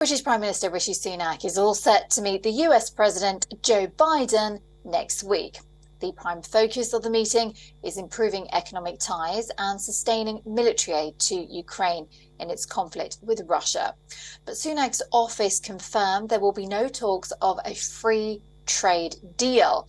British Prime Minister Rishi Sunak is all set to meet the US President Joe Biden next week. The prime focus of the meeting is improving economic ties and sustaining military aid to Ukraine in its conflict with Russia. But Sunak's office confirmed there will be no talks of a free trade deal.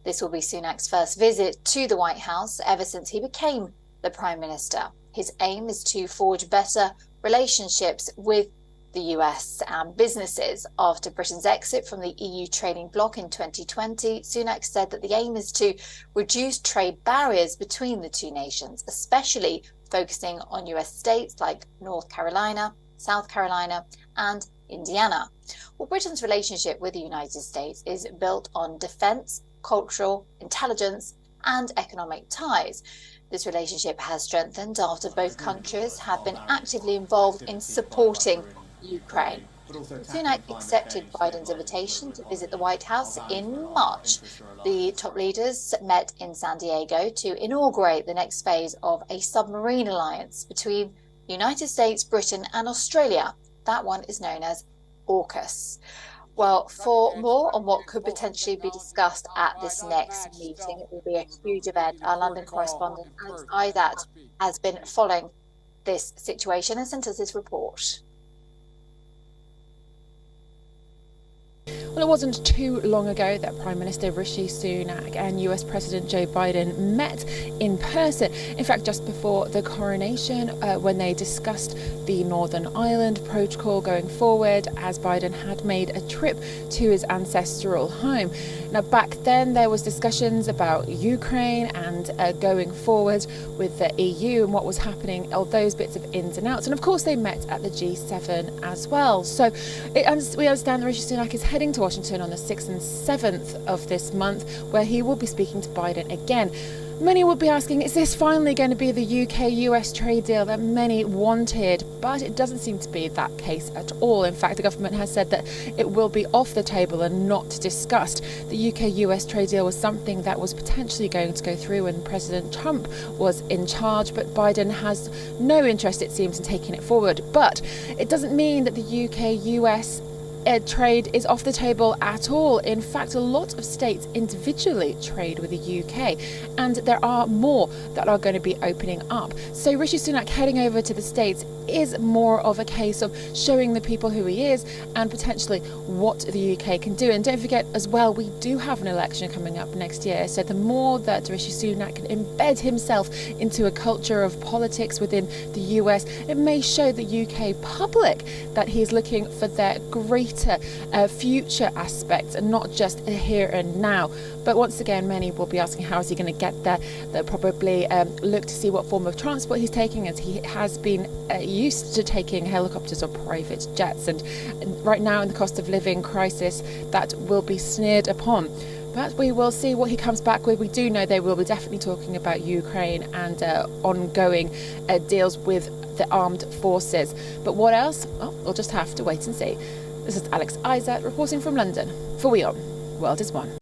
This will be Sunak's first visit to the White House ever since he became the Prime Minister. His aim is to forge better relationships with the US and businesses. After Britain's exit from the EU trading bloc in 2020, Sunak said that the aim is to reduce trade barriers between the two nations, especially focusing on US states like North Carolina, South Carolina, and Indiana. Well, Britain's relationship with the United States is built on defence, cultural, intelligence, and economic ties. This relationship has strengthened after both countries have been actively involved in supporting Ukraine. Sunak accepted Biden's invitation to visit the White House in March. The top leaders met in San Diego to inaugurate the next phase of a submarine alliance between the United States, Britain, and Australia. That one is known as AUKUS. Well, for more on what could potentially be discussed at this next meeting, it will be a huge event. Our London correspondent, Alex Isat, has been following this situation and sent us this report. Well, it wasn't too long ago that Prime Minister Rishi Sunak and US President Joe Biden met in person. In fact, just before the coronation, when they discussed the Northern Ireland protocol going forward, as Biden had made a trip to his ancestral home. Now, back then, there was discussions about Ukraine and going forward with the EU and what was happening, all those bits of ins and outs. And of course, they met at the G7 as well. So we understand that Rishi Sunak is heading to Washington on the 6th and 7th of this month, where he will be speaking to Biden again. Many will be asking, is this finally going to be the UK-US trade deal that many wanted? But it doesn't seem to be that case at all. In fact, the government has said that it will be off the table and not discussed. The UK-US trade deal was something that was potentially going to go through when President Trump was in charge, but Biden has no interest, it seems, in taking it forward. But it doesn't mean that the UK-US trade is off the table at all. In fact, a lot of states individually trade with the UK, and there are more that are going to be opening up. So Rishi Sunak heading over to the States is more of a case of showing the people who he is and potentially what the UK can do. And don't forget as well, we do have an election coming up next year. So the more that Rishi Sunak can embed himself into a culture of politics within the US, it may show the UK public that he's looking for their greater future aspects and not just a here and now. But once again, many will be asking, how is he going to get there? They'll probably look to see what form of transport he's taking, as he has been used to taking helicopters or private jets. And right now, in the cost of living crisis, that will be sneered upon. But we will see what he comes back with. We do know they will be definitely talking about Ukraine and ongoing deals with the armed forces. But what else? Well, we'll just have to wait and see. This is Alex Isat reporting from London for WION. World is One.